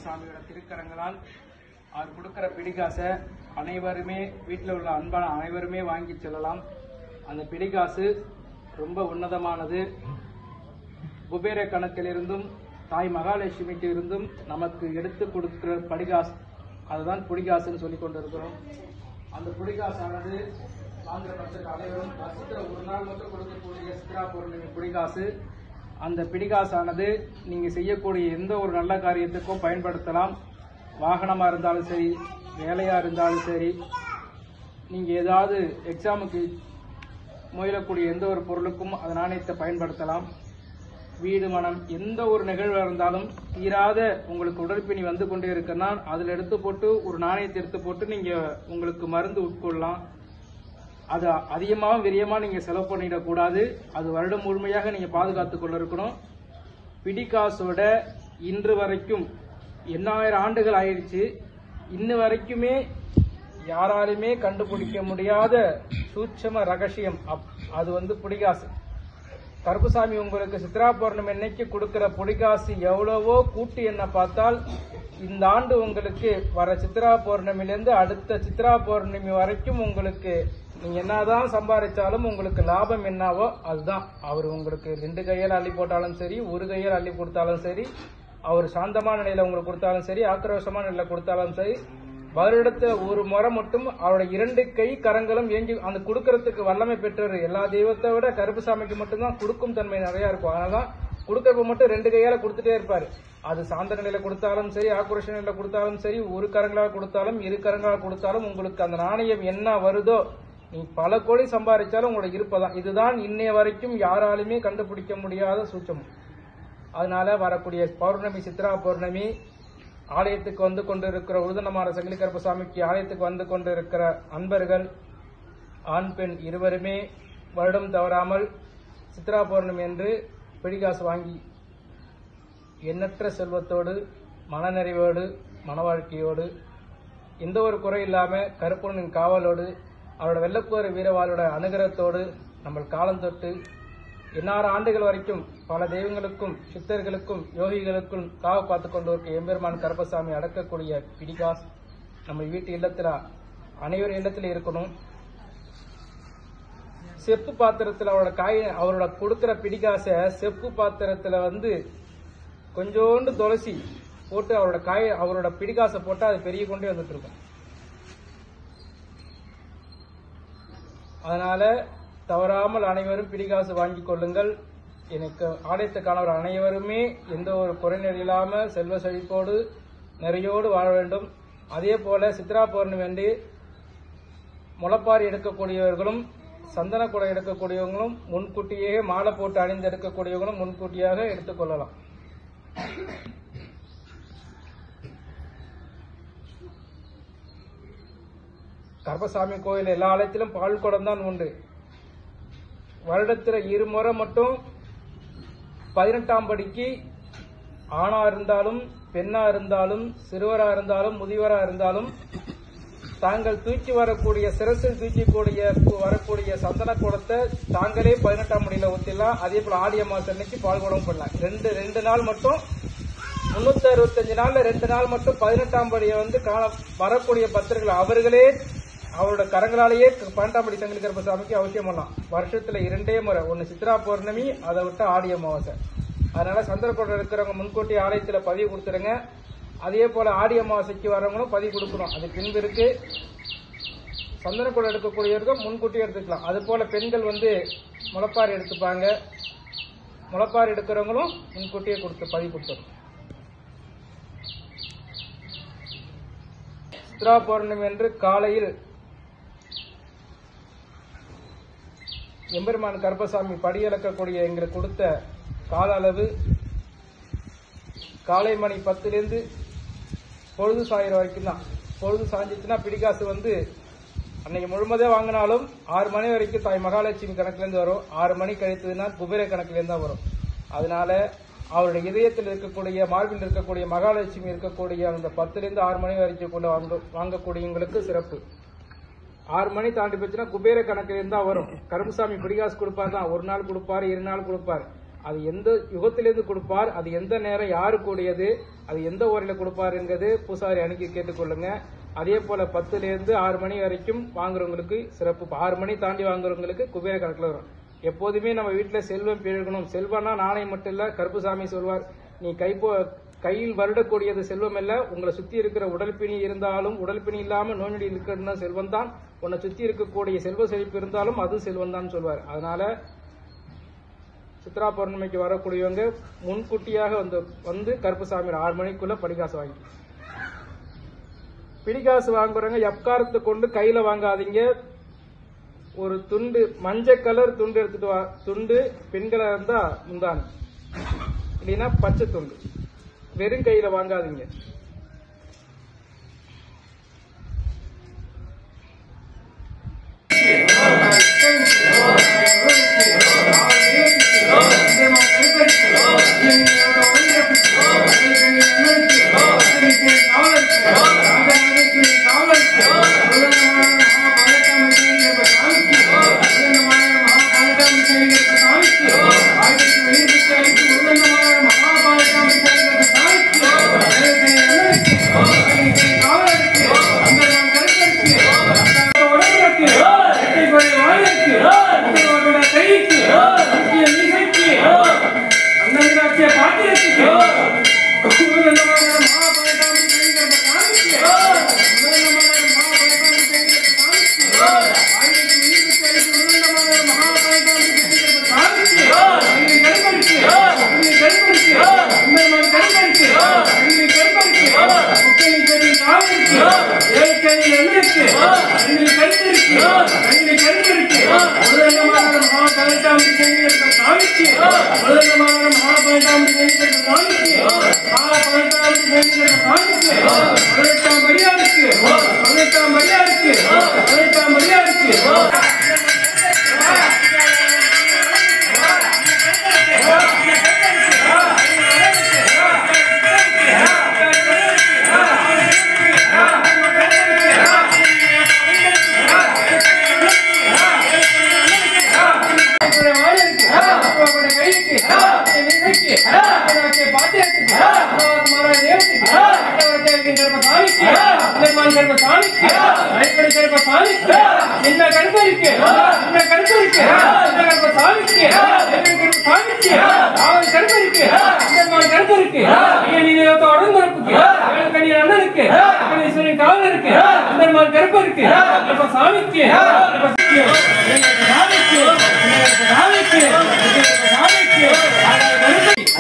கருப்பசாமியோட திருக்கரங்களால் அவர் கொடுக்கிற பிடிகாசை அனைவருமே வீட்டில் உள்ள அன்பான அனைவருமே வாங்கி செல்லலாம். அந்த பிடிகாசு ரொம்ப உன்னதமானது. குபேர கணக்கிலிருந்தும் தாய் மகாலட்சுமிக்கு இருந்தும் நமக்கு எடுத்து கொடுக்கிற படிகாசு, அதுதான் புடிகாசுன்னு சொல்லி கொண்டிருக்கிறோம். அந்த புடிகாசானது வாங்குற பட்சத்தில் அனைவரும் வருஷத்துல ஒரு நாள் மட்டும் கொடுக்கக்கூடிய சித்ரா பௌர்ணமி புடிகாசு. அந்த பிடிகாசானது நீங்க செய்யக்கூடிய எந்த ஒரு நல்ல காரியத்துக்கும் பயன்படுத்தலாம். வாகனமா இருந்தாலும் சரி, வேலையா இருந்தாலும் சரி, நீங்க ஏதாவது எக்ஸாமுக்கு முயலக்கூடிய எந்த ஒரு பொருளுக்கும் அந்த நாணயத்தை பயன்படுத்தலாம். வீடு மனம் எந்த ஒரு நிகழ்வாக இருந்தாலும் தீராத உங்களுக்கு உடற்பிணி வந்து கொண்டே இருக்குன்னா அதில் எடுத்து போட்டு ஒரு நாணயத்தை எடுத்து போட்டு நீங்க உங்களுக்கு மருந்து உட்கொள்ளலாம். அது அதிகமாக விரியமாக நீங்க செலவு பண்ணிடக்கூடாது. அது வருடம் முழுமையாக நீங்க பாதுகாத்துக் கொள்ள இருக்கணும். பிடிகாசோட இன்று வரைக்கும் 8000 ஆண்டுகள் ஆயிடுச்சு. இன்ன வரைக்குமே யாராலுமே கண்டுபிடிக்க முடியாத சூட்சம ரகசியம் அது புடிகாசு. கருப்பசாமி உங்களுக்கு சித்ரா பௌர்ணமி அன்னைக்கு கொடுக்கிற புடிகாசு எவ்வளவோ கூட்டி என்ன பார்த்தால் இந்த ஆண்டு உங்களுக்கு வர சித்ரா பௌர்ணமிலேருந்து அடுத்த சித்ரா பௌர்ணமி வரைக்கும் உங்களுக்கு நீங்க என்னதான் சம்பாதிச்சாலும் உங்களுக்கு லாபம் என்னவோ அதுதான். அவர் உங்களுக்கு 2 கையால் அள்ளி போட்டாலும் சரி, ஒரு கையால் அள்ளி கொடுத்தாலும் சரி, அவர் சாந்தமான நிலையில உங்களுக்கு கொடுத்தாலும் சரி, ஆக்ரோஷமான நிலையில கொடுத்தாலும் சரி, வருடத்தை ஒரு முறை மட்டும் அவரோட 2 கை கரங்களும் ஏங்கி அந்த கொடுக்கறதுக்கு வல்லமை பெற்றவர். எல்லா தெய்வத்தை விட கருப்பசாமிக்கு மட்டும்தான் கொடுக்கும் தன்மை நிறைய இருக்கும். அதனாலதான் கொடுக்கறப்ப மட்டும் 2 கையால கொடுத்துட்டே இருப்பாரு. அது சாந்த நிலையில கொடுத்தாலும் சரி, ஆக்ரோஷ நிலையில கொடுத்தாலும் சரி, ஒரு கரங்களாக கொடுத்தாலும் 2 கரங்களாக கொடுத்தாலும் உங்களுக்கு அந்த நாணயம் என்ன வருதோ, நீ பல கோடி சம்பாதிச்சாலும் உங்களோட இருப்பதான். இதுதான் இன்னைய வரைக்கும் யாராலுமே கண்டுபிடிக்க முடியாத சூட்சமம். அதனால வரக்கூடிய பௌர்ணமி, சித்ரா பௌர்ணமி ஆலயத்துக்கு வந்து கொண்டிருக்கிற உருதனமான சங்கிலி கருப்பசாமிக்கு ஆலயத்துக்கு வந்து கொண்டிருக்கிற அன்பர்கள் ஆண் பெண் இருவருமே வருடம் தவறாமல் சித்ரா பௌர்ணமி என்று பிடிகாசு வாங்கி எண்ணற்ற செல்வத்தோடு, மனநிறைவோடு, மன வாழ்க்கையோடு, எந்த ஒரு குறை இல்லாம கருப்பனின் காவலோடு, அவரோட வெள்ளப்போர் வீரவாளோட அனுகிரகத்தோடு நம்ம காலம் தொட்டு 8000 ஆண்டுகள் வரைக்கும் பல தெய்வங்களுக்கும் சித்தர்களுக்கும் யோகிகளுக்கும் காவ பார்த்து கொண்டு இருக்க எம்பெருமான் கருப்பசாமி அடக்கக்கூடிய பிடிகாஸ் நம்ம வீட்டு இல்லத்துல அனைவரும் இல்லத்துல இருக்கணும். செப்பு பாத்திரத்துல அவரோட கொடுக்கிற பிடிகாசை செப்பு பாத்திரத்துல கொஞ்சோண்டு துளசி போட்டு அவரோட பிடிகாசை போட்டா அது பெரிய கொண்டே வந்துட்டு இருக்கும். அதனால தவறாமல் அனைவரும் பிடிகாசு வாங்கிக் கொள்ளுங்கள். எனக்கு ஆலயத்துக்கானவர் அனைவருமே எந்த ஒரு குறைநிலை இல்லாம செல்வ செழிப்போடு நிறையோடு வாழ வேண்டும். அதே போல சித்ரா பௌர்ணமி அன்று முளைப்பாரி எடுக்கக்கூடியவர்களும் சந்தன குடம் எடுக்கக்கூடியவங்களும் முன்கூட்டியே மாலை போட்டு அணிந்து எடுக்கக்கூடியவங்களும் முன்கூட்டியாக எடுத்துக்கொள்ளலாம். கருப்பசாமி கோயில் எல்லா ஆலயத்திலும் பால் குடம் தான் உண்டு. வருடத்துல 2 முறை மட்டும் 18ஆம் படிக்கு ஆணா இருந்தாலும் பெண்ணா இருந்தாலும் சிறுவரா இருந்தாலும் முதியவரா இருந்தாலும் தாங்கள் தூக்கி வரக்கூடிய சிரசில் வரக்கூடிய சந்தன கூடத்தை தாங்களே 18ஆம் படியில ஊத்திடலாம். அதே போல ஆடி அமாவாசை அன்னைக்கு பால் குடம் பண்ணலாம். ரெண்டு நாள் மட்டும் 365 நாள்ல 2 நாள் மட்டும் 18ஆம் படியை வரக்கூடிய பக்தர்கள் அவர்களே அவரோட கரங்களாலேயே 12ஆம் படி சங்கிலி கருப்பசாமிக்கு அவசியம் பண்ணலாம். வருஷத்துல 2 முறை, ஒன்னு சித்ரா பௌர்ணமி, அதை விட்டு ஆடி அமாவாசை. அதனால சந்திரக்கூடம் இருக்கிறவங்க முன்கூட்டி ஆலயத்துல பதிவு கொடுத்துருங்க. அதே போல ஆடி அமாவாசைக்கு வரவங்களும் பதிவு கொடுக்கணும். அது பின்பு இருக்கு. சந்தனக்கூடம் எடுக்கக்கூடியவர்கள் முன்கூட்டி எடுத்துக்கலாம். அது போல பெண்கள் முளைப்பாரி எடுத்துப்பாங்க. முளைப்பாரி எடுக்கிறவங்களும் முன்கூட்டியே பதிவு கொடுத்துரும். சித்ரா பௌர்ணமி என்று காலையில் எம்பெருமான் கருப்பசாமி படியளக்கக்கூடிய எங்களுக்கு கொடுத்த கால அளவு காலை மணி 10லிருந்து பொழுது சாயிற வரைக்கும் தான். பொழுது சாஞ்சிச்சுன்னா பிடிகாசு அன்னைக்கு முழுமதே வாங்கினாலும் 6 மணி வரைக்கும் தாய் மகாலட்சுமி கணக்கிலேருந்து வரும். 6 மணி கழித்ததுன்னா குபேர கணக்கிலேருந்து தான் வரும். அதனால அவருடைய இதயத்தில் இருக்கக்கூடிய மார்பில் இருக்கக்கூடிய மகாலட்சுமி இருக்கக்கூடிய அந்த 10லிருந்து 6 மணி வரைக்கும் வாங்கக்கூடியவங்களுக்கு சிறப்பு. 6 மணி தாண்டி போச்சுன்னா குபேர கணக்கிலிருந்து தான் வரும். கருப்பசாமி பிடிகாசு கொடுப்பாரு தான். 1 நாள் கொடுப்பாரு, 2 நாள் கொடுப்பாரு. அது எந்த யுகத்திலிருந்து கொடுப்பார், அது எந்த நேரம் யாருக்குடையது, அது எந்த ஊரில் கொடுப்பாருங்கிறது பூசாரி அணுகி கேட்டுக்கொள்ளுங்க. அதே போல 10லேருந்து 6 மணி வரைக்கும் வாங்குறவங்களுக்கு சிறப்பு. 6 மணி தாண்டி வாங்குறவங்களுக்கு குபேர கணக்கில் வரும். எப்போதுமே நம்ம வீட்டில் செல்வம் பெருகணும். செல்வம்னா நாணயம் மட்டும் இல்ல, கருப்புசாமி சொல்வார், நீ கையில் வருடக்கூடியது செல்வம் இல்ல, உங்களை சுத்தி இருக்கிற உடல்பிணி இருந்தாலும் உடல்பிணி இல்லாம நோய்நொடி இருக்கிற செல்வம் தான். உன்னை சுத்தி இருக்கக்கூடிய செல்வ செழிப்பு இருந்தாலும் அது செல்வம் தான் சொல்வார். அதனால சித்ரா பௌர்ணமிக்கு வரக்கூடியவங்க முன்கூட்டியாக வந்து கருப்புசாமி 6 மணிக்குள்ள படிகாசு வாங்கி. பிடிகாசு வாங்குறவங்க எக்காரத்தை கொண்டு கையில வாங்காதீங்க. ஒரு துண்டு மஞ்சள் கலர் துண்டு எடுத்துட்டு துண்டு பெண்களா இருந்தா முந்தானி, இல்லைன்னா பச்சை துண்டு. வெறும் கையில வாங்காதீங்க.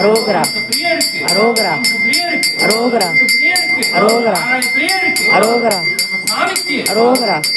Arogra, arogra, arogra, arogra, arogra, arogra.